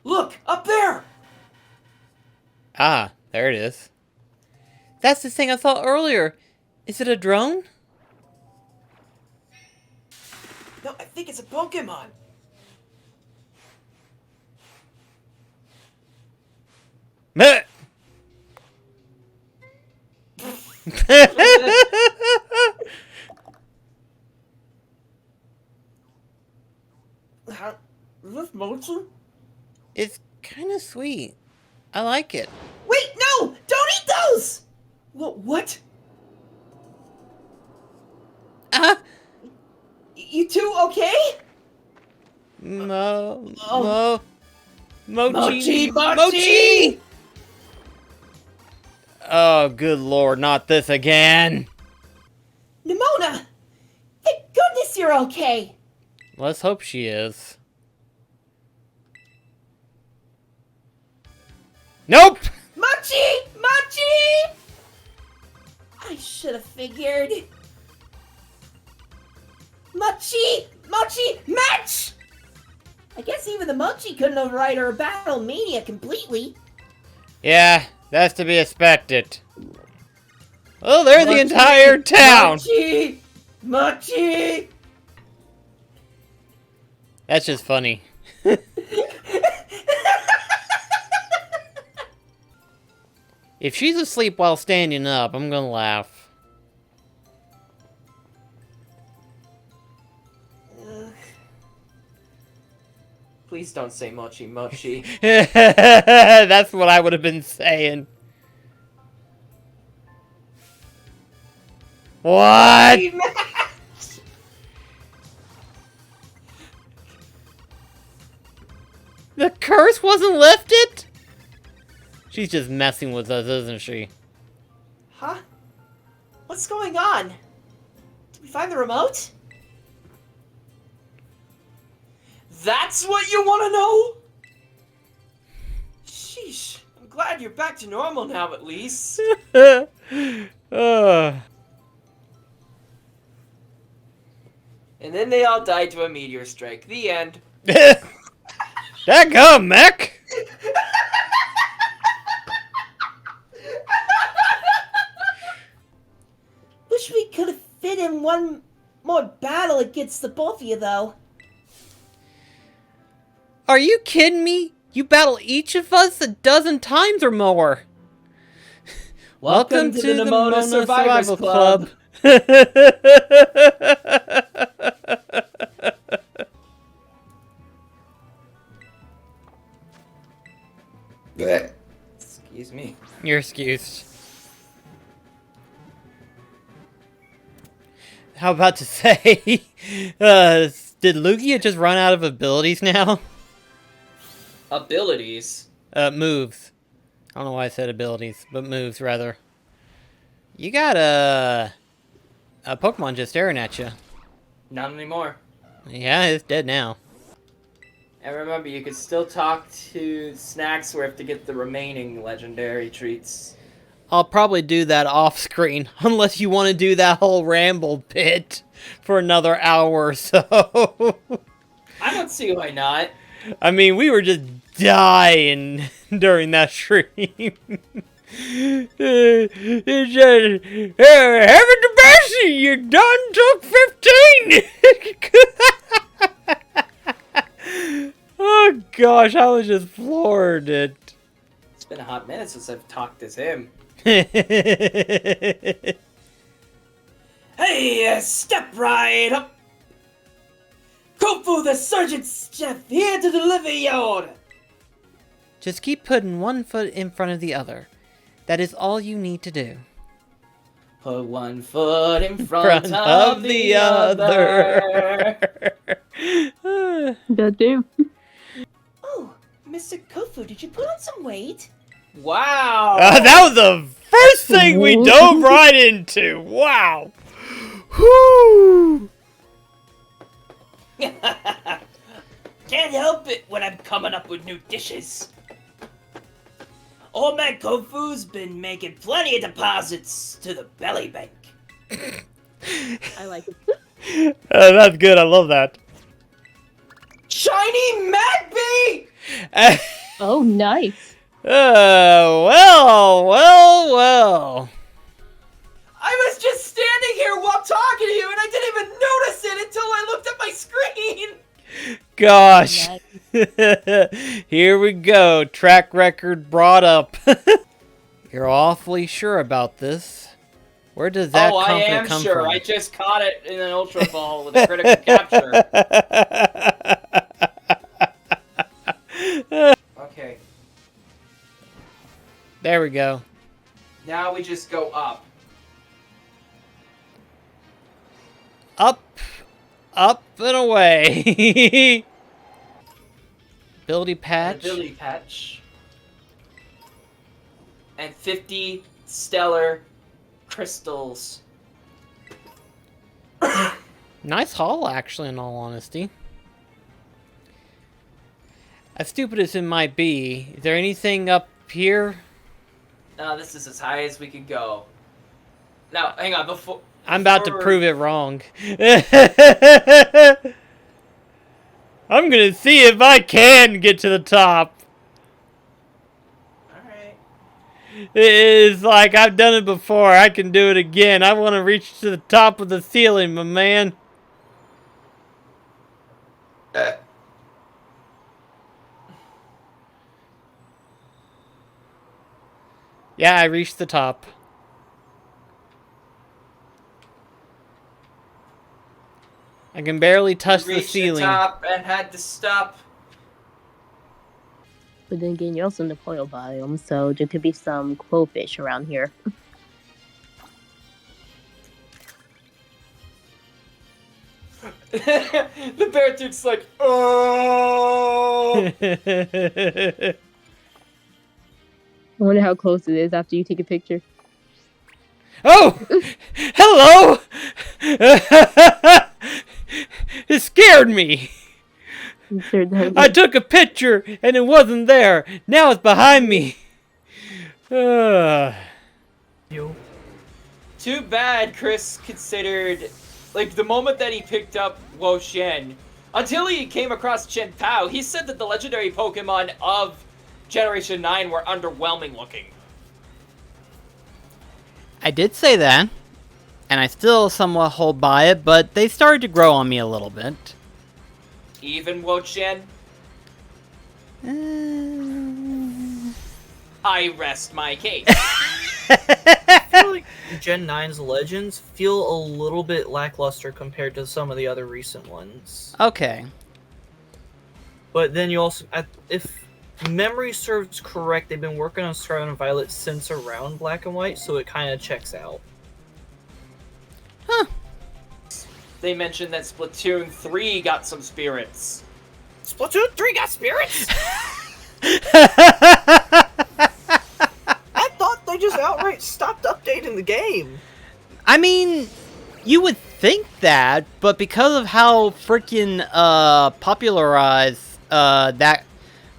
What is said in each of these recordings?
Look, up there! Ah, there it is. That's the thing I saw earlier. Is it a drone? No, I think it's a Pokemon. Meh. Is this Mochi? It's kind of sweet. I like it. Wait, no! Don't eat those! What? Ah! You two okay? Mochi. Mochi! Oh, good lord, not this again. Nimona! Thank goodness you're okay! Let's hope she is. Nope! Mochi! Mochi! I should have figured. Mochi! Mochi! Match! I guess even the Mochi couldn't override her battle mania completely. Yeah, that's to be expected. Oh, there's the entire town! Mochi! Mochi! That's just funny. If she's asleep while standing up, I'm gonna laugh. Please don't say Mochi Mochi. That's what I would have been saying. What? The curse wasn't lifted? She's just messing with us, isn't she? Huh? What's going on? Did we find the remote? That's what you want to know? Sheesh. I'm glad you're back to normal now, at least. And then they all died to a meteor strike. The end. Dadgum, mech! Wish we could have fit in one more battle against the both of you, though. Are you kidding me? You battle each of us 12 times or more. Welcome to the Nimona Survivors Club. Excuse me. You're excused. How about to say, did Lugia just run out of abilities now? Abilities? Moves. I don't know why I said abilities, but moves, rather. You got a Pokemon just staring at you. Not anymore. Yeah, it's dead now. And remember, you can still talk to Snacksworth to get the remaining legendary treats. I'll probably do that off screen, unless you want to do that whole ramble bit for another hour or so. I don't see why not. I mean, we were just dying during that stream. It's just, having the best, you done took 15! Oh gosh, I was just floored. It's been a hot minute since I've talked as him. Hey, step right up! Kofu, the surgeon's chef, here to deliver your order! Just keep putting one foot in front of the other. That is all you need to do. Put one foot in front of the other. That do. Oh, Mr. Kofu, did you put on some weight? Wow! That was the first thing we dove right into. Wow. Whoo! Can't help it when I'm coming up with new dishes. Old man Kofu's been making plenty of deposits to the belly bank. I like it. That's good. I love that. Shiny Magby! Oh, nice. Well. I was just standing here while talking to you, and I didn't even notice it until I looked at my screen. Gosh. Nice. Here we go. Track record brought up. You're awfully sure about this. Where does that confidence come from? I just caught it in an Ultra Ball with a critical capture. Okay. There we go. Now we just go up. Up and away. Ability patch. Ability patch. And 50 stellar crystals. Nice haul, actually, in all honesty. As stupid as it might be, is there anything up here? No, this is as high as we could go. Now, hang on, before... I'm about to prove it wrong. I'm gonna see if I can get to the top. Alright. It's like I've done it before. I can do it again. I want to reach to the top of the ceiling, my man. Yeah, I reached the top. I can barely touch the ceiling. Reached the top and had to stop. But then again, you're also in the coil biome, so there could be some quillfish around here. The bear dude's like, oh! I wonder how close it is after you take a picture. Oh! Hello! It scared me. Sure does. I took a picture and it wasn't there. Now it's behind me. Too bad Chris considered, like, the moment that he picked up Wo Shen, until he came across Chen Pao, he said that the legendary Pokemon of Generation 9 were underwhelming looking. I did say that, and I still somewhat hold by it, but they started to grow on me a little bit. Even Wo Shen? I rest my case. I feel like Gen 9's Legends feel a little bit lackluster compared to some of the other recent ones. Okay. But then you also, if memory serves correct, they've been working on Scarlet and Violet since around Black and White, so it kind of checks out. Huh. They mentioned that Splatoon 3 got some spirits. Splatoon 3 got spirits? I thought they just outright stopped updating the game. I mean, you would think that, but because of how freaking popularized that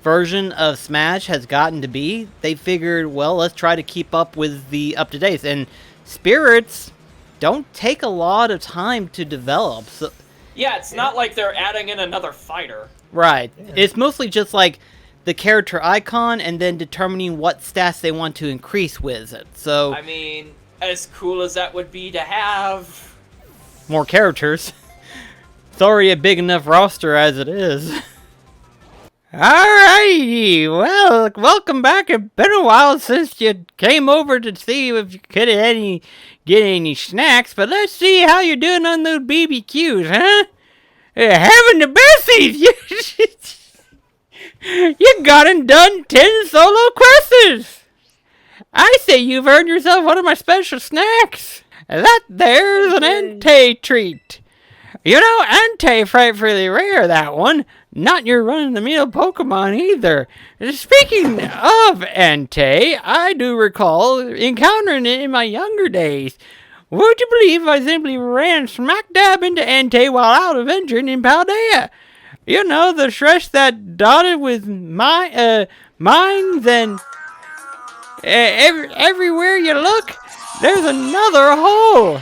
version of Smash has gotten to be, they figured, well, let's try to keep up with the up-to-dates. And spirits don't take a lot of time to develop. So, Yeah, it's not like they're adding in another fighter. right. Yeah. It's mostly just like the character icon and then determining what stats they want to increase with it. So, I mean, as cool as that would be to have. more characters. It's already a big enough roster as it is. Alrighty, well, welcome back. It's been a while since you came over to see if you could get any snacks, but let's see how you're doing on those BBQs, huh? Having the besties! You got and done 10 solo quests! I say you've earned yourself one of my special snacks. That there's an Entei treat. You know, Entei frightfully rare, that one. Not your run-of-the-mill Pokemon either. Speaking of Entei, I do recall encountering it in my younger days. Would you believe I simply ran smack dab into Entei while out adventuring in Paldea? You know, the stretch that dotted with mines and everywhere you look, there's another hole.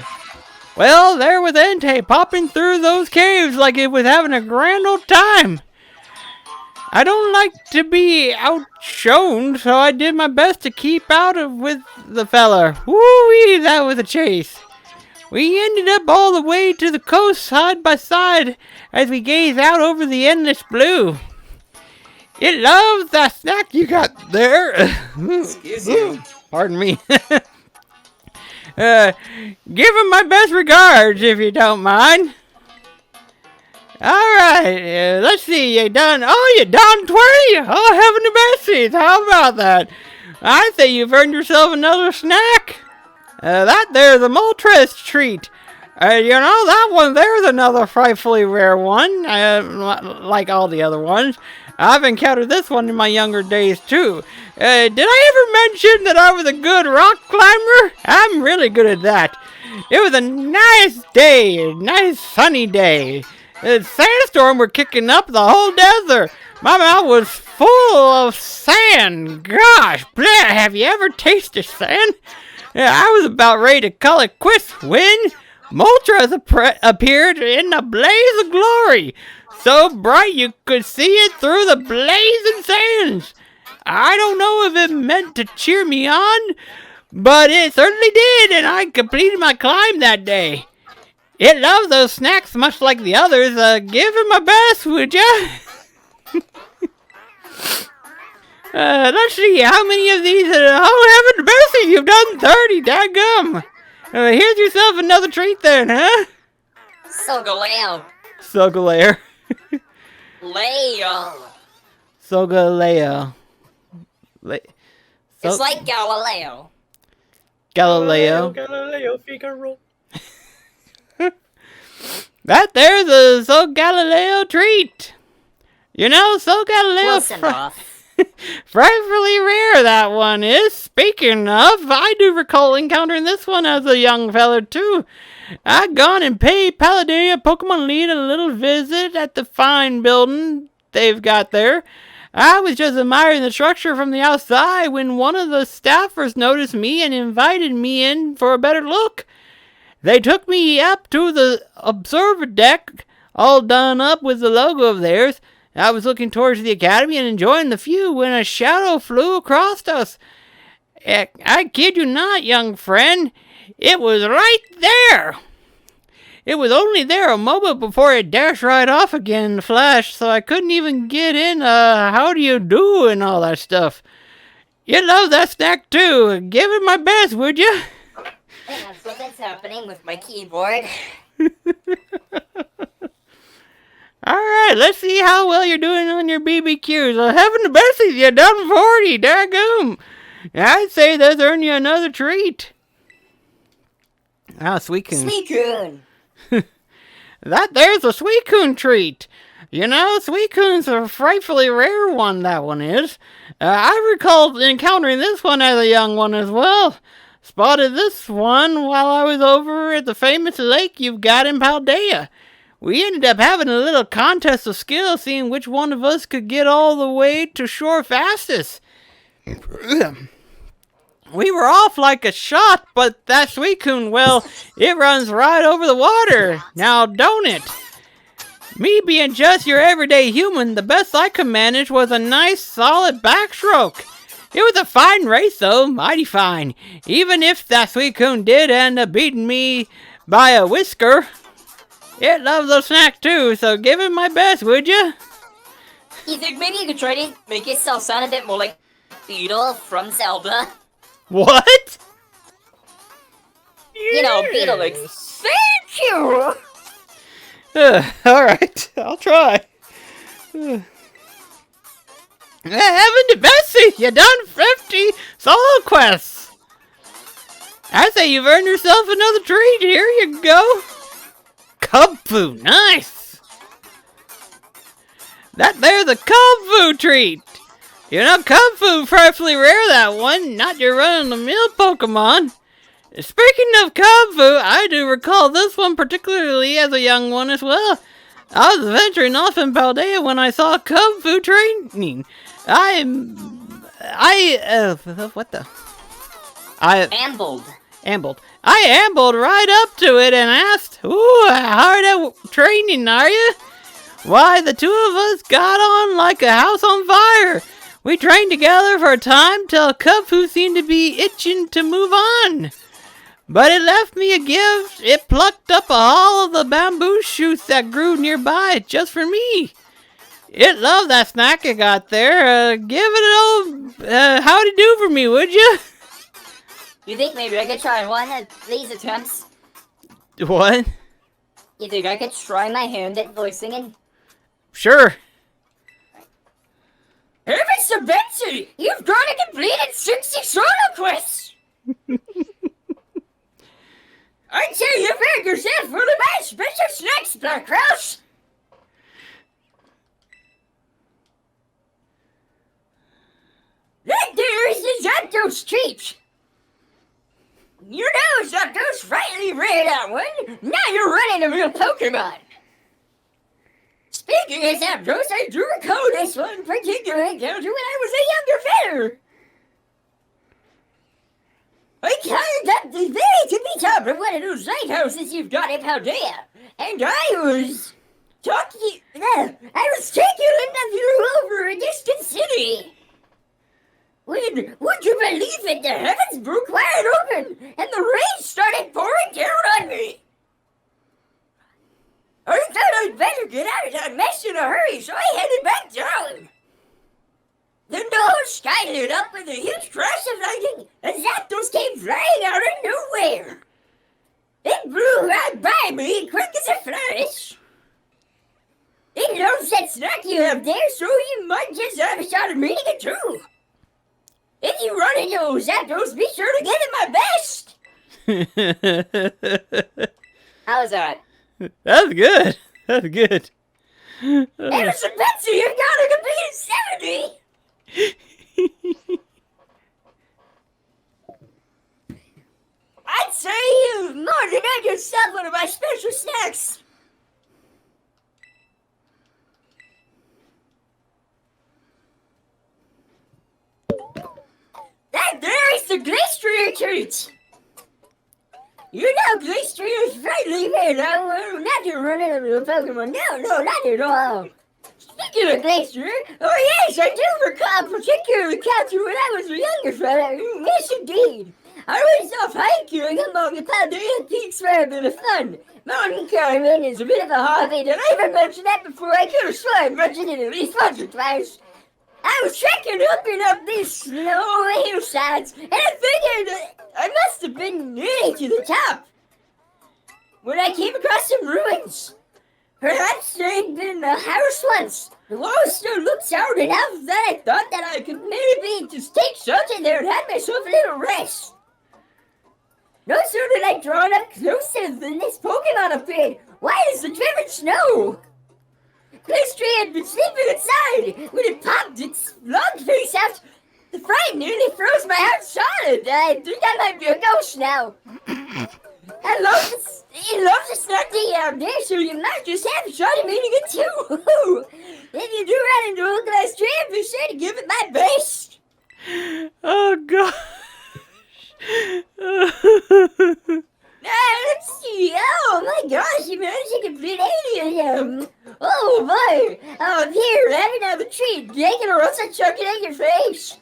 Well, there was Entei popping through those caves like it was having a grand old time. I don't like to be outshone, so I did my best to keep out of with the fella. Woo-wee, that was a chase. We ended up all the way to the coast side by side as we gaze out over the endless blue. It loves that snack you got there. Excuse you. Pardon me. Give him my best regards if you don't mind. Alright, let's see, you done, you done 20? Oh, heaven to Bessies, how about that? I say you've earned yourself another snack. That there's a Moltres treat. You know, that one there's another frightfully rare one, like all the other ones. I've encountered this one in my younger days, too. Did I ever mention that I was a good rock climber? I'm really good at that. It was a nice day, a nice sunny day. The sandstorm were kicking up the whole desert. My mouth was full of sand. Gosh, bleh, have you ever tasted sand? I was about ready to call it quits when Moltres appeared in a blaze of glory. So bright you could see it through the blazing sands. I don't know if it meant to cheer me on, but it certainly did, and I completed my climb that day. It loves those snacks much like the others. Give it my best, would ya? Let's see, how many of these? Oh, heaven mercy, you've done 30, daggum. Here's yourself another treat then, huh? Sogaleo. Sogalair. Leo. Sogaleo. It's like Galileo. Galileo. Galileo Figaro. That there's a So Galileo treat. You know, So Galileo. Close enough. Frightfully rare that one is. Speaking of, I do recall encountering this one as a young fella too. I'd gone and paid Paldea Pokemon Lead a little visit at the fine building they've got there. I was just admiring the structure from the outside when one of the staffers noticed me and invited me in for a better look. They took me up to the observer deck, all done up with the logo of theirs. I was looking towards the academy and enjoying the view when a shadow flew across us. I kid you not, young friend. It was right there. It was only there a moment before it dashed right off again in a flash, so I couldn't even get in how do you do and all that stuff. You love that snack too. Give it my best, would you? And that's what's happening with my keyboard. Alright, let's see how well you're doing on your BBQs. Heaven to Bessies, you done 40, daggum. I'd say that's earned you another treat. Ah, Suicune. Suicune. That there's a Suicune treat. You know, Suicune's a frightfully rare one, that one is. I recall encountering this one as a young one as well. Spotted this one while I was over at the famous lake you've got in Paldea. We ended up having a little contest of skill, seeing which one of us could get all the way to shore fastest. We were off like a shot, but that Suicune, well, it runs right over the water. Now, don't it? Me being just your everyday human, the best I could manage was a nice, solid backstroke. It was a fine race, though, mighty fine. Even if that Suicune did end up beating me by a whisker. It loves those snacks, too, so give it my best, would you? You think maybe you could try to make yourself sound a bit more like Beetle from Zelda? What? You know, Beetle looks... Thank you! Alright, I'll try. Heaven to Bessie, you done 50 solo quests. I say you've earned yourself another treat. Here you go. Cub food, nice. That there's a cub food treat. You know, cub food, frightfully rare, that one. Not your run-of-the-mill Pokemon. Speaking of cub food, I do recall this one particularly as a young one as well. I was venturing off in Paldea when I saw cub food training. Ambled. I ambled right up to it and asked, "Ooh, how hard at training are you?" Why, the two of us got on like a house on fire. We trained together for a time till Cubfu seemed to be itching to move on. But it left me a gift. It plucked up all of the bamboo shoots that grew nearby just for me. It loved that snack I got there. Give it a little howdy do for me, would you? You think maybe I could try one of these attempts? What? You think I could try my hand at voice singing? Sure. Hey, Mr. Betsy! You've got a completed 60 solo quests! I'd say you found yourself for the most special snacks, BlackCross! That there is the Zapdos treat! You know Zapdos rightly ran out one, now you're running a real Pokemon! Speaking of Zapdos, I do recall this one particular encounter when I was a younger veteran. I climbed up the very tippy top of one of those lighthouses you've got in Paldea, and I was taking a view over a distant city. When, would you believe it, the heavens broke wide open, and the rain started pouring down on me. I thought I'd better get out of that mess in a hurry, so I headed back down. Then the whole sky lit up with a huge crash of lightning, and Zapdos came flying out of nowhere. It blew right by me, quick as a flash. It loves that snack you have there, so you might just have a shot at meeting it too. If you run into Zapdos, be sure to give it my best. How's that? That's good. That's good. Anderson Betsy, you've got to compete 70! I'd say you've more than earned yourself one of my special snacks! That there is the Glacier treat! You know Glacier is friendly, man. Not to run into a Pokemon. No, not at all. Speaking of Glacier, oh yes, I do recall a particular encounter when I was a younger fella. Yes, indeed. I was off hiking among the Paldea peaks for a bit of fun. Mountain climbing is a bit of a hobby. Did I ever mention that before? I could have sworn I mentioned it at least once or twice. I was trekking up and up these snow hillsides, and I figured I must have been nearly to the top when I came across some ruins. Perhaps there had been a house once. The walls still looked sound enough that I thought that I could maybe just take shelter there and have myself a little rest. No sooner did I draw up closer than this Pokemon appeared. Why is the driven snow? This tree had been sleeping inside. When it popped its long face out, the fright nearly froze my heart solid. I think I might be a ghost now. I love the snarky out there, so you might just have a shot at meeting it too. If you do run into a glass tree, be sure to give it my best. Oh, God. Let's see. Oh my gosh, you managed to complete 80 of them. Oh boy. Oh, here, have another treat. Take it or else I chuck it in your face.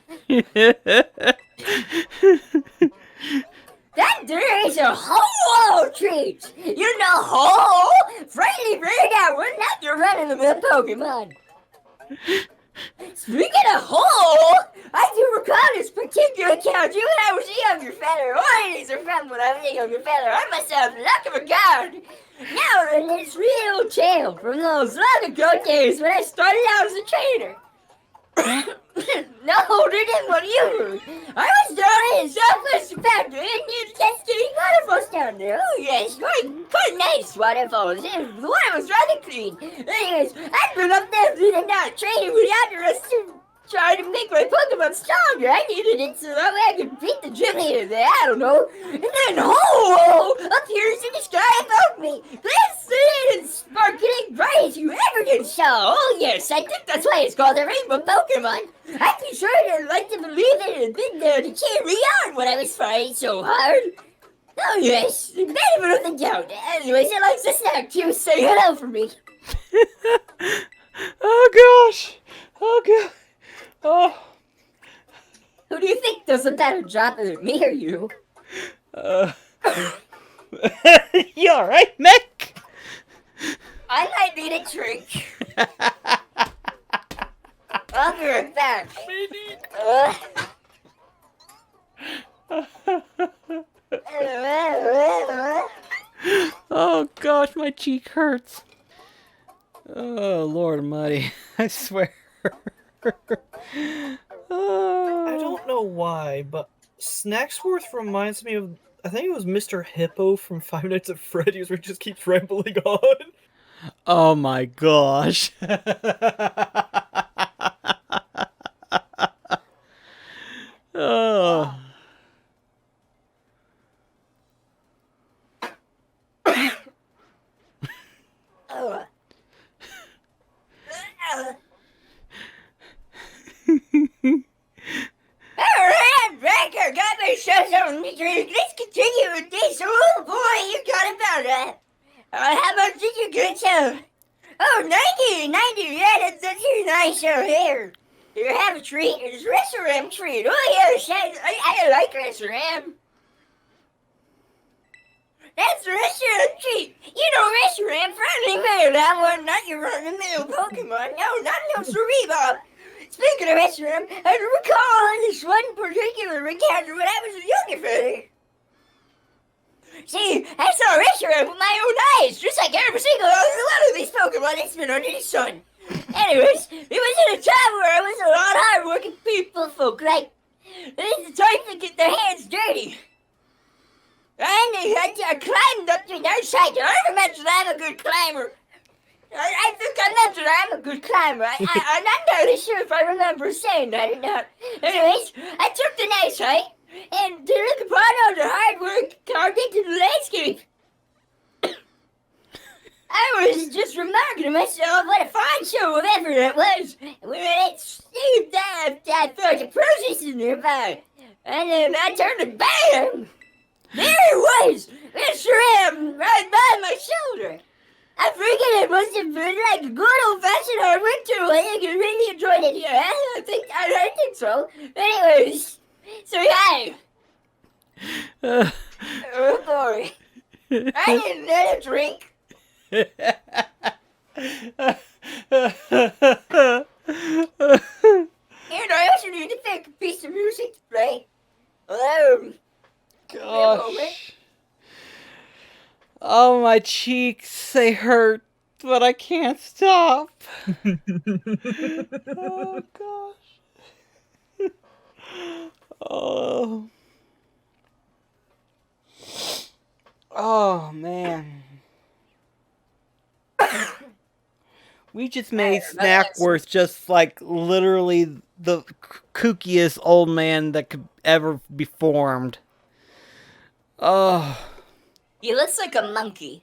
That there is a whole treat. You know, whole? Friendly red out. We're not your run-of-the-mill Pokemon. Speaking of whole, I do recall this particular encounter when I was a younger fella. Always from when I was a younger fella. I myself, luck of a god. Now then, this real tale from those long ago days when I started out as a trainer. No older than what you were. I was down in Southwest Factory and you testing waterfalls down there. Oh yes, quite nice waterfalls. And the water was rather clean. Anyways, I'd been up there through the night training with the rest to try to make my Pokemon stronger. I needed it so that way I could beat the gym leader there. I don't know. And then, appears in the sky above me. Glistening and sparkling bright as you ever did so. Oh yes, I think that's why it's called a rainbow Pokemon. I'd be sure to like to believe that it had been there to cheer me on when I was fighting so hard. Oh yes, benefit of the doubt. Anyways, it likes the snack too. Say hello for me. Oh gosh. Oh god. Oh. Who do you think does a better job of it, me or you? You alright, Mick? I might need a drink. I'll be right back. Oh gosh, my cheek hurts. Oh Lord Almighty, I swear. Oh. I don't know why, but Snacksworth reminds me of, I think it was Mr. Hippo from Five Nights at Freddy's, where he just keeps rambling on. Oh my gosh. Oh. Alright, back. I got myself something to drink. Let's continue with this. Oh boy, you got about that. How much did you get some? Oh, 90, yeah, that's your nice here. You have a treat, it's a restaurant treat. Oh yes, I like restaurant. That's a restaurant treat. You know, restaurant friendly mail, that one, not your run-of-the-mill Pokemon. No Cerebro. Speaking of restaurant, I recall this one particular encounter when I was a younger fella. See, I saw a restaurant with my own eyes, just like every single one of these Pokemon that's been under the sun. Anyways, it was in a time where I was a lot of hard-working folk, like, the type to get their hands dirty. And I climbed up to the outside. I remember I'm a good climber. I think I mentioned I'm a good climber. I'm not entirely sure if I remember saying that or not. Anyways, I took the nice height and to look upon all the hard work carved into the landscape. I was just remarking to myself what a fine show of effort it was. When it seemed I felt a processing nearby. And then I turned and bam! There it was! Mr. M right by my shoulder. I figured it must have been like a good old-fashioned hard work too. I think you really enjoyed it here. I think so. Anyways, so yeah. Oh boy. I didn't let it drink. You know, I also need to pick a piece of music to play. Gosh. Oh, my cheeks, they hurt, but I can't stop. Oh, gosh. Oh. Oh, man. We just made Snackworth just like literally the kookiest old man that could ever be formed. Oh. He looks like a monkey.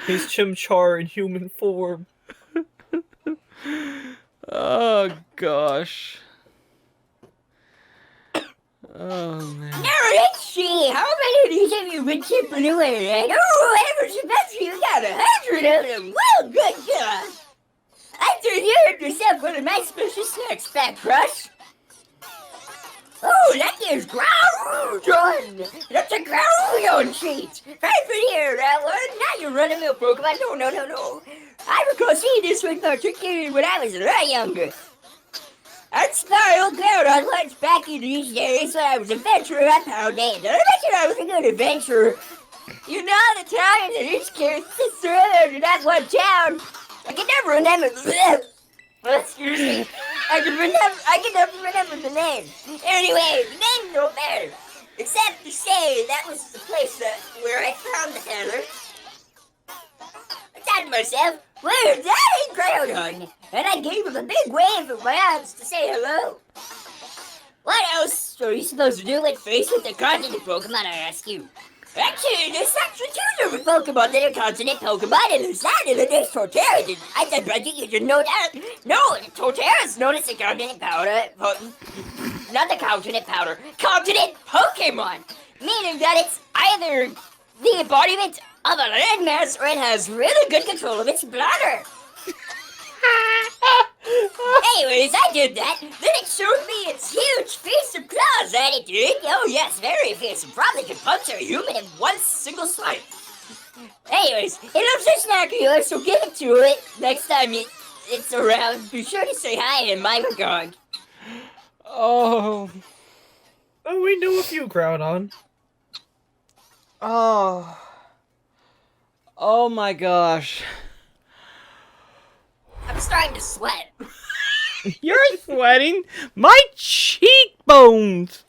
He's Chimchar in human form. Oh, gosh. Oh, man. Now let's see, how many of these have you been chipping away at? Oh, ever since you got 100 of them. Well, good job. After you earned yourself one of my special snacks, BlackCross. Oh, that is Groudon! That's a Groudon treat! Right for here, that one! Not your run-of-the-mill Pokemon, no. I recall seeing this one particularly when I was a lot younger. I'd spiral Groudon once back in these days when I was adventuring up Pound End. I mentioned I was a good adventurer. You know the town that each character sits around in that one town. I can never remember. Excuse me. I can never remember the name. Anyway, the name don't matter. Except to say that was the place where I found the feather. I thought to myself, well, that ain't Groudon. And I gave him a big wave of my arms to say hello. What else are you supposed to do when faced with a continent Pokemon, I ask you? Actually, there's actually two different Pokemon that are continent Pokemon, and there's that, and there's Torterra. I think you should know that. No, Torterra's known as a continent powder. not the continent powder, continent Pokemon, meaning that it's either the embodiment of a landmass or it has really good control of its bladder. Anyways, I did that. Then it showed me its huge fearsome claws that it did. Oh yes, very fearsome. Probably could puncture a human in one single swipe. Anyways, it loves your snack, so give it to it next time it's around. Be sure to say hi in my regard. Oh. Oh, we knew a few Groudon. Oh. Oh my gosh. I'm starting to sweat. You're sweating my cheekbones.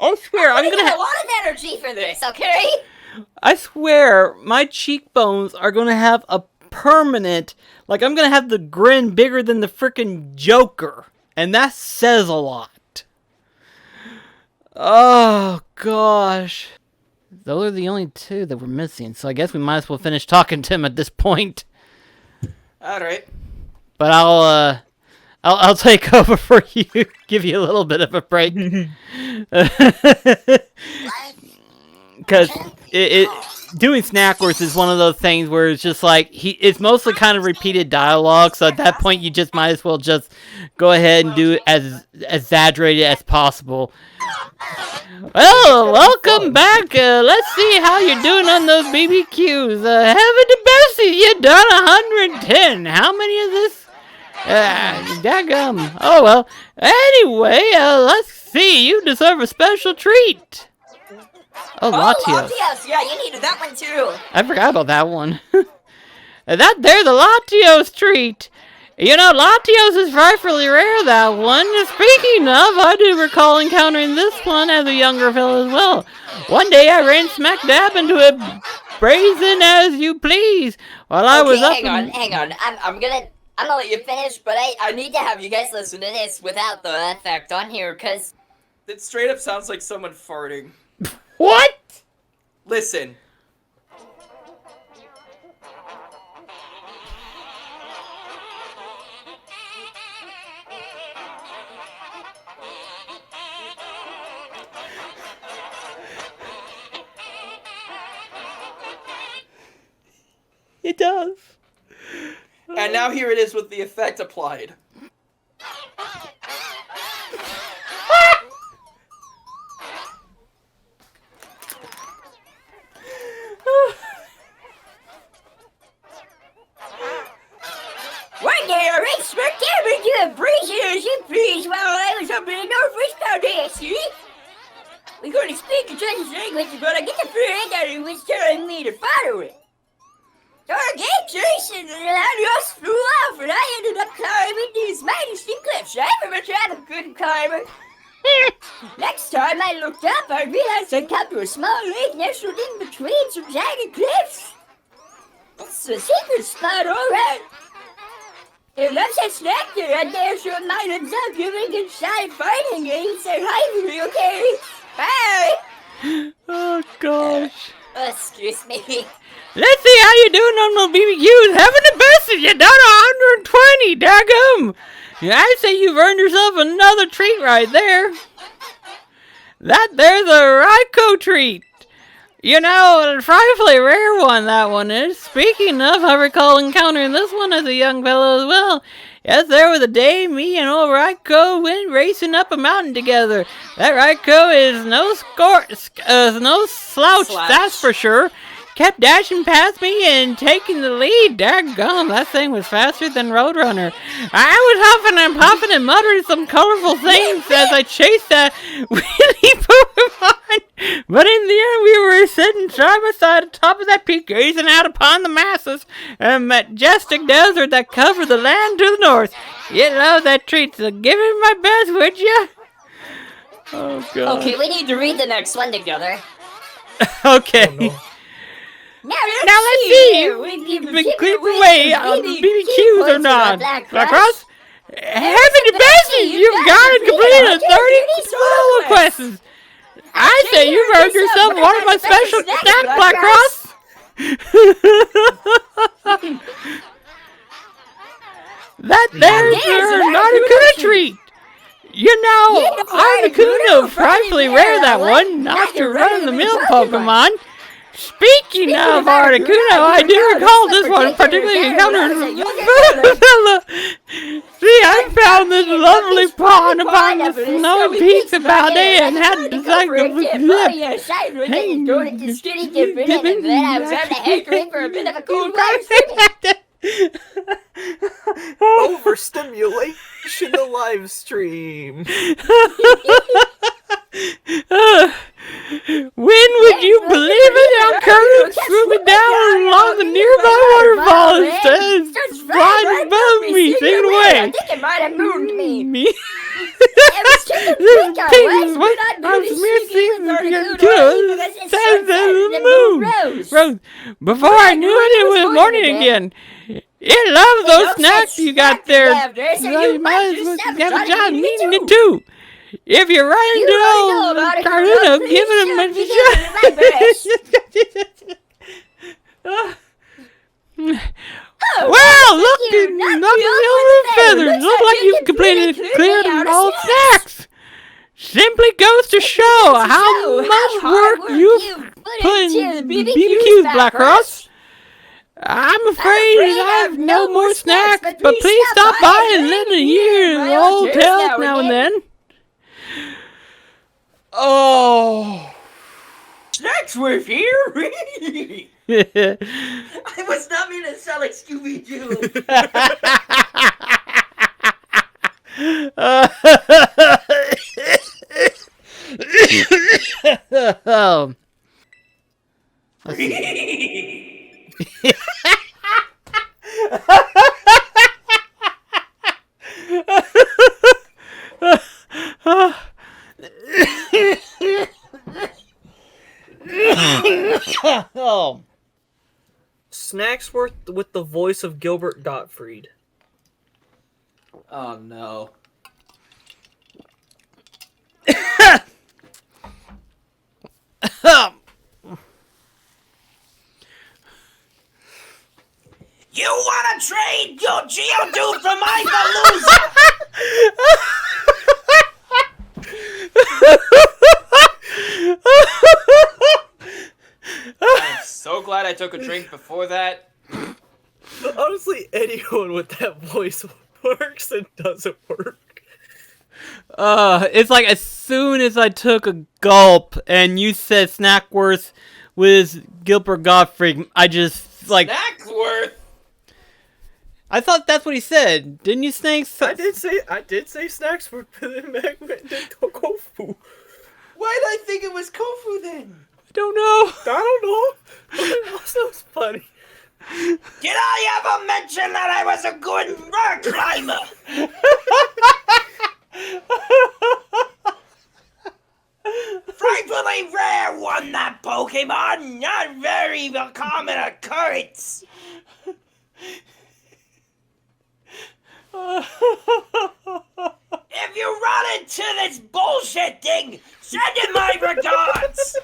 I swear, I'm gonna have a lot of energy for this, okay? I swear, my cheekbones are gonna have a permanent, like I'm gonna have the grin bigger than the frickin' Joker. And that says a lot. Oh, gosh. Those are the only two that we're missing, so I guess we might as well finish talking to him at this point. Alright. But I'll take over for you, give you a little bit of a break. Because doing Snack Wars is one of those things where it's just like, it's mostly kind of repeated dialogue, so at that point you just might as well just go ahead and do it as exaggerated as possible. Well, welcome back. Let's see how you're doing on those BBQs. Having the best, you done 110. How many of this? Daggum. Oh, well. Anyway, let's see. You deserve a special treat. Oh, Latios. Yeah, you needed that one too. I forgot about that one. That there's a Latios treat. You know, Latios is frightfully rare, that one. Speaking of, I do recall encountering this one as a younger fellow as well. One day I ran smack dab into it, brazen as you please, while I was up. Hang on. I'm gonna let you finish, but I need to have you guys listen to this without the effect on here, cause It straight up sounds like someone farting. What? Listen. It does. And now here it is with the effect applied. one day I ran smack dab into a brazen as you please while I was up in the Northwest Foundation. We couldn't speak each other's language, but I get the feeling that he was telling me to follow it. So I gave Jason and Latios flew off, and I ended up climbing these mighty steep cliffs. I'm a rather good climber. Next time I looked up, I realized I'd come to a small lake nestled in between some jagged cliffs. It's a secret spot, all right. If that's a snack there, I dare sure might have up giving inside fighting games. Say hi to me, okay? Bye. Oh gosh. Excuse me. Let's see how you doing on those BBQs. Having the best of you done 120, daggum. I say you've earned yourself another treat right there. That there's a Raikou treat. You know, a frightfully rare one, that one is. Speaking of, I recall encountering this one as a young fellow as well. Yes, there was a day me and old Raikou went racing up a mountain together. That Raikou is no slouch, that's for sure. Kept dashing past me and taking the lead. Daggum, that thing was faster than Roadrunner. I was huffing and puffing and muttering some colorful things as I chased that wheelie Pokemon. But in the end, we were sitting side by side at the top of that peak, gazing out upon the masses and majestic desert that covered the land to the north. You love that treat, so give it my best, would you? Oh, God. Okay, we need to read the next one together. Okay. Oh, no. Now let's see if you've been clipped away on BBQs or not. BlackCross, having the best, you've got to complete a 30 solo quests. I say you've earned yourself one of my special snacks, BlackCross. That there's not a good treat. You know, Yeah, Articuno, frightfully rare that one, not your run-of-the-mill Pokemon. Speaking of Articuno, I do recall this one particularly encountered. See, I found this lovely pond upon the snowy peaks of Paldea and had to like a Overstimulation the live stream. When would you believe it? I'm currently swimming down along the nearby waterfall instead of flying above me, singing away. I think it might have moved me. Me? It was just a blink on West, but I do this shit because Rose, before I knew it, it was morning again. You love those snacks you got there. You might as well have a job eating it too. If you're running to old Carluno, give it a well, look at the feathers. Look like you've completed cleared all snacks. Simply goes to show how much work you've put into BBQ's, BlackCross. I'm afraid I have no more snacks, but please stop by and let me hear the old tales now and then. Oh. Snacks with here? I was not mean to sound like Scooby-Doo. Let's see. Oh. Snacksworth with the voice of Gilbert Gottfried. Oh no. You wanna trade your Geodude for my Veluza? I'm so glad I took a drink before that. Honestly, anyone with that voice works and doesn't work. It's like as soon as I took a gulp and you said Snackworth with Gilbert Gottfried, I just like Snacksworth. I thought that's what he said. Didn't you think? I did say Snacksworth, but then Meg went and did Kofu. Why did I think it was Kofu then? I don't know. I don't know. But it also was funny. Did I ever mention that I was a good rock climber? Frightfully rare one, that Pokemon. Not very common occurrence. If you run into this bullshit thing, send in my regards.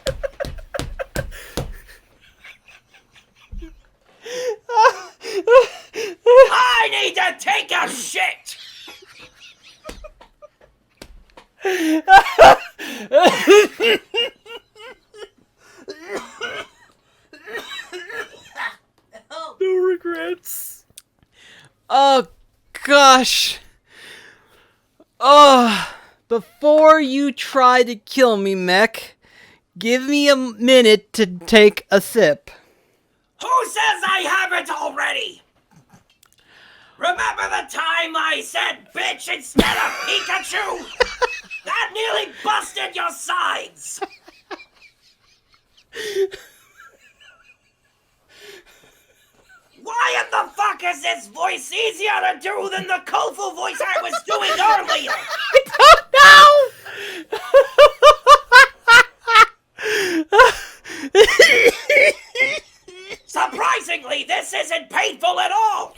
I need to take a shit. No regrets. Oh gosh. Oh, before you try to kill me, Mech, give me a minute to take a sip. Who says I haven't already? Remember the time I said bitch instead of Pikachu? That nearly busted your sides. Why in the fuck is this voice easier to do than the Kofu voice I was doing earlier? Surprisingly, this isn't painful at all.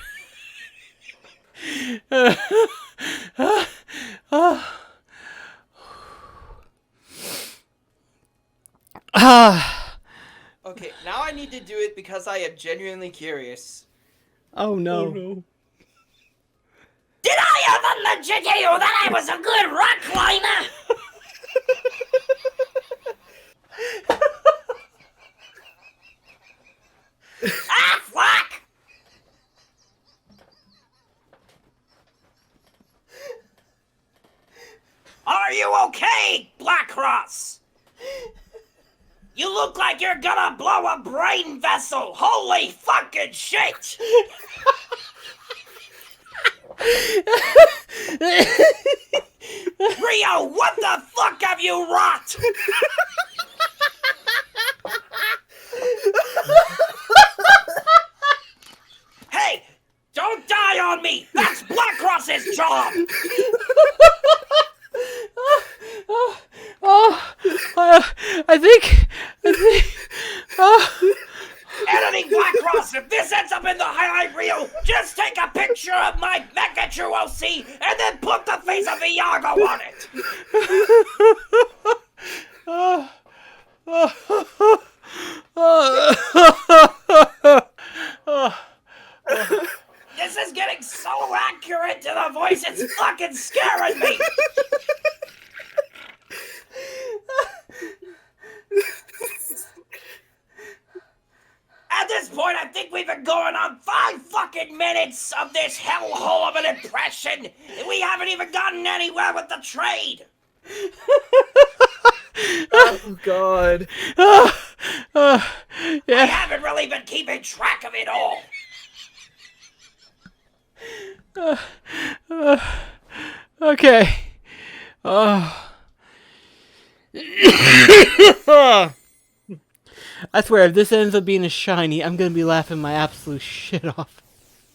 Okay, now I need to do it because I am genuinely curious. Oh no. Oh no. Did I ever mention to you that I was a good rock climber? Ah, fuck! Are you okay, BlackCross? You look like you're gonna blow a brain vessel. Holy fucking shit! Rio, what the fuck have you wrought? Hey, don't die on me! That's BlackCross's job! I think, Editing BlackCross, if this ends up in the highlight reel, just take a picture of my Mechachu OC and then put the face of Iago on it. This is getting so accurate to the voice, it's fucking scaring me. At this point, I think we've been going on 5 fucking minutes of this hellhole of an impression, and we haven't even gotten anywhere with the trade. Oh God. I yeah. haven't really been keeping track of it all. Okay. I swear, if this ends up being a shiny, I'm gonna be laughing my absolute shit off.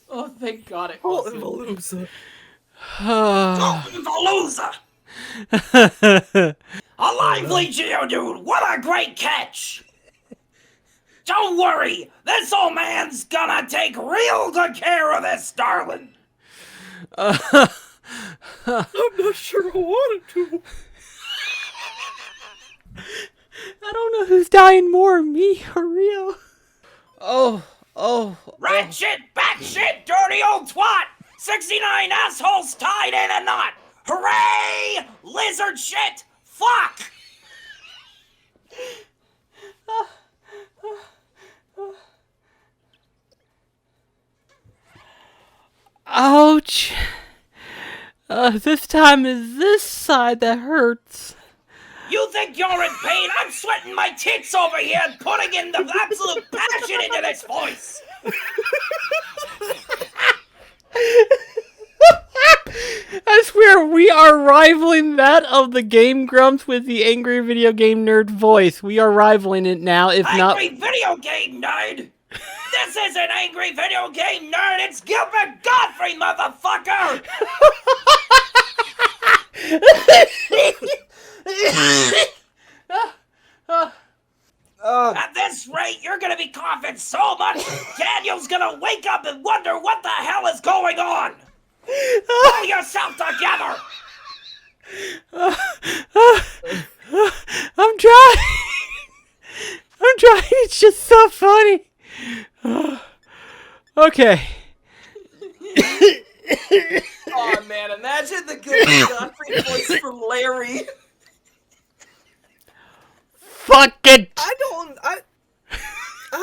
Oh, thank God it Oh, wasn't. Veluza. Veluza! A lively Geodude! What a great catch! Don't worry, this old man's gonna take real good care of this darling. I'm not sure I wanted to. I don't know who's dying more, me or Rio. Oh. Rat shit, bat shit, dirty old twat! 69 assholes tied in a knot! Hooray! Lizard shit! Fuck! Ouch. This time is this side that hurts. You think you're in pain? I'm sweating my tits over here and putting in the absolute passion into this voice! I swear, we are rivaling that of the Game Grumps with the angry video game nerd voice. We are rivaling it now, if not... Angry video game nerd! This is an angry video game nerd! It's Gilbert Godfrey, motherfucker! At this rate, you're gonna be coughing so much, Daniel's gonna wake up and wonder what the hell is going on! Pull yourself together! I'm trying. I'm trying. It's just so funny. Okay. Oh man, imagine the good Godfrey voice from Larry. Fuck it. I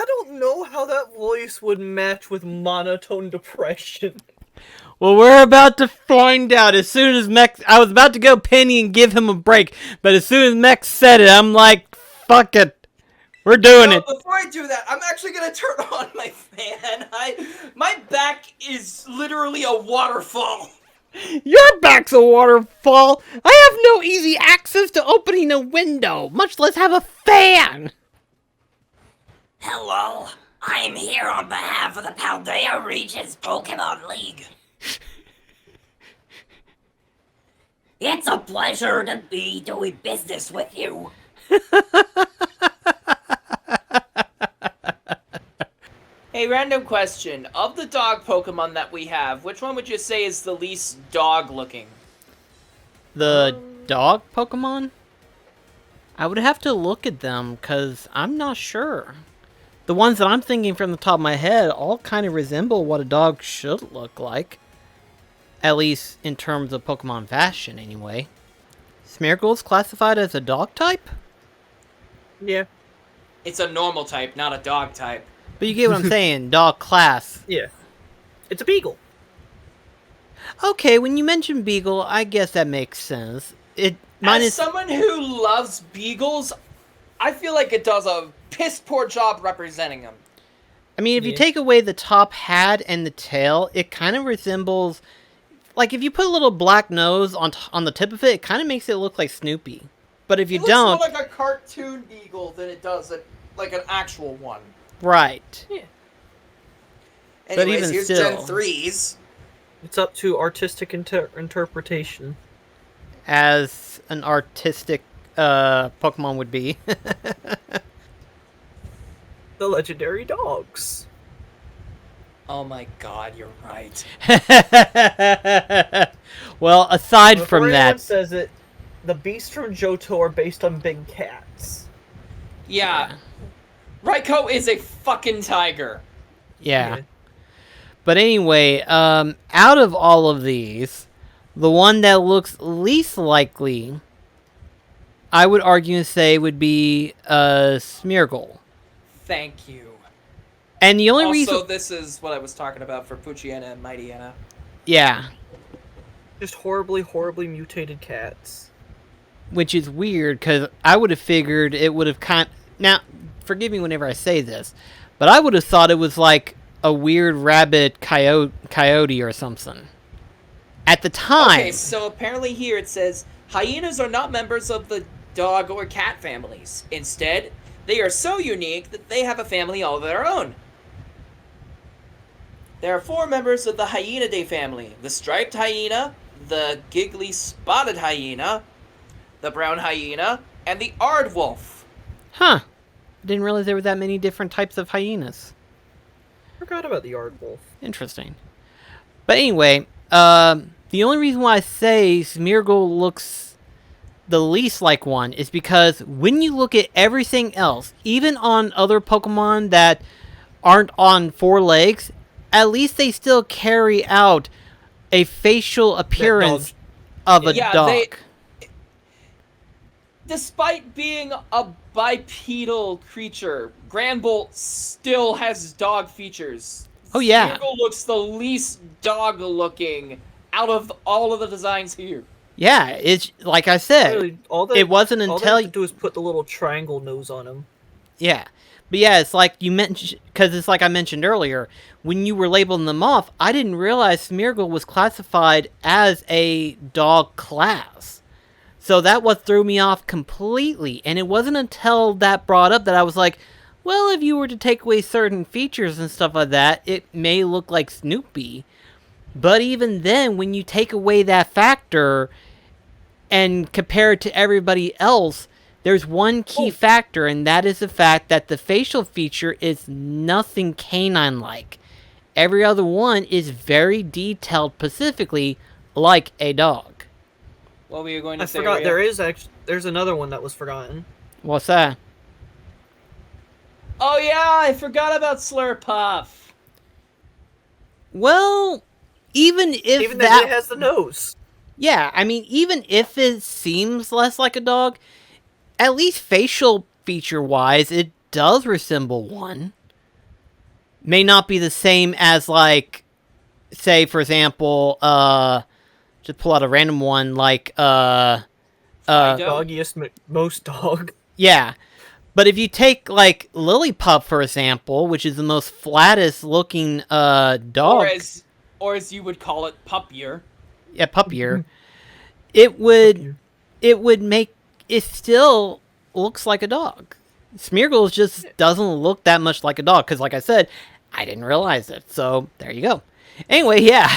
don't know how that voice would match with monotone depression. Well, we're about to find out. As soon as Mech... I was about to go Penny and give him a break, but as soon as Mech said it, I'm like, fuck it. We're doing it. Before I do that, I'm actually gonna turn on my fan. My back is literally a waterfall. Your back's a waterfall. I have no easy access to opening a window, much less have a fan. Hello, I'm here on behalf of the Paldea Regions Pokemon League. It's a pleasure to be doing business with you. Hey, random question. Of the dog Pokemon that we have, which one would you say is the least dog-looking? The dog Pokemon? I would have to look at them, because I'm not sure. The ones that I'm thinking from the top of my head all kind of resemble what a dog should look like. At least in terms of Pokemon fashion, anyway. Smeargle is classified as a dog type? Yeah. It's a normal type, not a dog type. But you get what I'm saying, dog class. Yeah. It's a beagle. Okay, when you mention Beagle, I guess that makes sense. As someone who loves beagles, I feel like it does a piss poor job representing them. I mean, if you take away the top hat and the tail, it kind of resembles... Like, if you put a little black nose on the tip of it, it kind of makes it look like Snoopy. But if you don't... It looks more like a cartoon beagle than it does like an actual one. Right. Yeah. Anyways, but even here's still, Gen 3s. It's up to artistic interpretation. As an artistic Pokemon would be. The legendary dogs. Oh my god, you're right. Well, aside Before from anyone that... says it, the beasts from Johto are based on big cats. Yeah. Raikou is a fucking tiger. Yeah. But anyway, out of all of these, the one that looks least likely, I would argue and say, would be Smeargle. Thank you. And the only Also, reason... this is what I was talking about for Poochyena and Mightyena. Yeah. Just horribly, horribly mutated cats. Which is weird, because I would have figured it would have Now, forgive me whenever I say this, but I would have thought it was like a weird rabbit coyote or something. At the time. Okay, so apparently here it says, hyenas are not members of the dog or cat families. Instead, they are so unique that they have a family all of their own. There are 4 members of the Hyenidae family. The striped hyena, the giggly spotted hyena, the brown hyena, and the aardwolf. Huh. Didn't realize there were that many different types of hyenas. Forgot about the aardwolf. Interesting. But anyway, the only reason why I say Smeargle looks the least like one is because when you look at everything else, even on other Pokemon that aren't on 4 legs, at least they still carry out a facial appearance of a dog. Despite being a bipedal creature, Granbull still has dog features. Oh, yeah. Smeargle looks the least dog-looking out of all of the designs here. Yeah, it's like I said, Really, it wasn't all until they have to do is put the little triangle nose on him. Yeah. But yeah, it's like you mentioned, because it's like I mentioned earlier, when you were labeling them off, I didn't realize Smeargle was classified as a dog class. So that what threw me off completely. And it wasn't until that brought up that I was like, well, if you were to take away certain features and stuff like that, it may look like Snoopy. But even then, when you take away that factor and compare it to everybody else, there's one key factor, and that is the fact that the facial feature is nothing canine-like. Every other one is very detailed, specifically like a dog. What were you going to I say? forgot Rhea? there's another one that was forgotten. What's that? Oh yeah, I forgot about Slurpuff. Well, even if Even that... it has the nose. Yeah, I mean, even if it seems less like a dog, at least facial feature-wise, it does resemble one. May not be the same as, like, say, for example, just pull out a random one, like, Doggiest most dog. yeah. But if you take, like, Lillipup, for example, which is the most flattest looking, dog. Or as you would call it, pup year. Yeah, pup year. It would make it still looks like a dog. Smeargle just doesn't look that much like a dog because, like I said, I didn't realize it. So there you go. Anyway, yeah,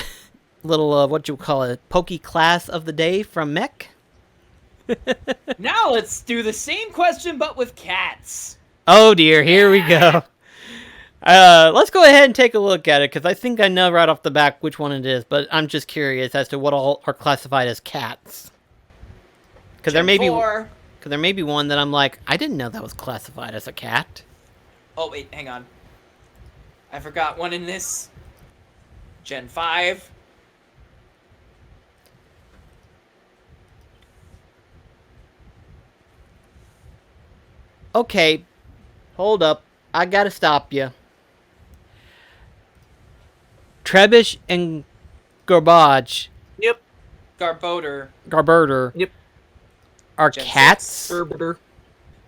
little what you call it, Poke class of the day from Mech. Now let's do the same question but with cats. Oh dear, here we go. Let's go ahead and take a look at it, because I think I know right off the bat which one it is, but I'm just curious as to what all are classified as cats. Because there may be one that I'm like, I didn't know that was classified as a cat. Oh wait, hang on. I forgot one in this. Gen 5. Okay, hold up. I gotta stop you. Trebuch and Garbage, Yep. Garbodor. Yep. are Gen cats. Gerbiter.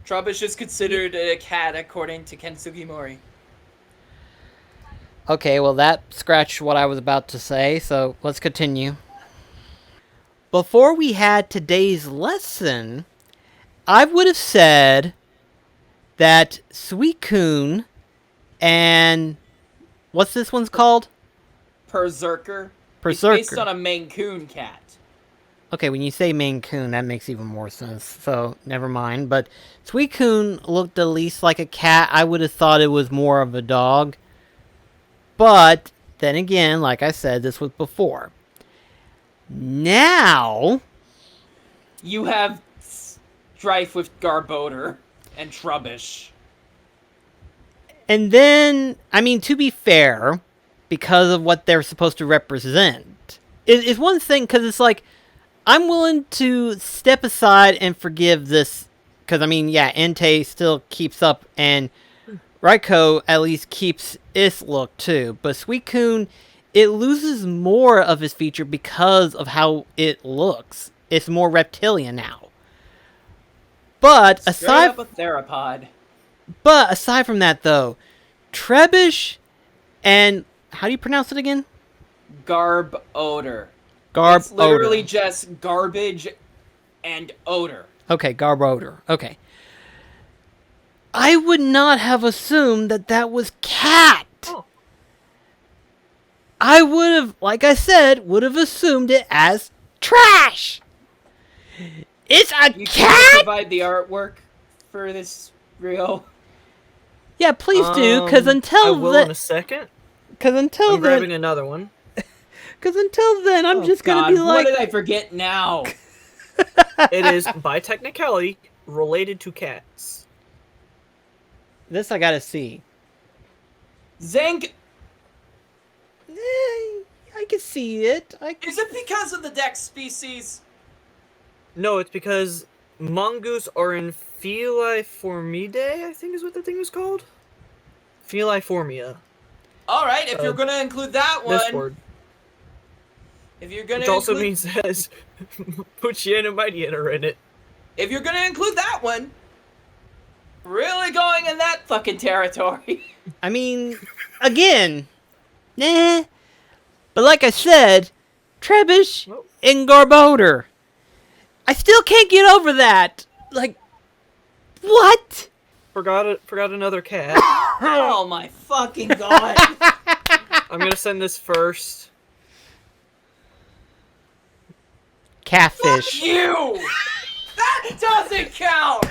Trubbish is considered a cat according to Ken Sugimori. Okay, well that scratched what I was about to say, so let's continue. Before we had today's lesson, I would have said that Suicune and what's this one's called? Berserker. Berserker. It's based on a Maine Coon cat. Okay, when you say Maine Coon, that makes even more sense, so never mind. But Suicune looked the least like a cat. I would have thought it was more of a dog. But, then again, like I said, this was before. Now, You have strife with Garbodor and Trubbish. and then, I mean, to be fair, because of what they're supposed to represent, is one thing, because it's like, I'm willing to step aside and forgive this, because, I mean, yeah, Entei still keeps up, and Raikou at least keeps its look, too. But Suicune, it loses more of its feature because of how it looks. It's more reptilian now. But Straight aside up a theropod. from that, though, Trebuch and... How do you pronounce it again? Garbodor. Garb It's literally odor. just garbage and odor. Okay, Garb odor. Okay. I would not have assumed that that was cat. Oh. I would have, like I said, would have assumed it as trash. It's a You can cat? provide the artwork for this reel. Yeah, please do, because I until will then, in a second. because until I'm grabbing then, another one. I'm Oh, just gonna God, be like, what did I forget now? It is, by technicality, related to cats. this I gotta see. Zank, I can see it. is it because of the Dex species? No, it's because mongoose are in Feliformidae, I think is what the thing is called. Feliformia. Alright, if you're gonna include that one. This word. If you're gonna Which also include, means it has Puchien and Mightyena are in it. if you're gonna include that one, really going in that fucking territory. I mean, again, nah. But like I said, Trebuch Oh. and Garbodor. I still can't get over that. Like, what? Forgot another cat. Oh my fucking god. I'm gonna send this first. Catfish. You! That doesn't count!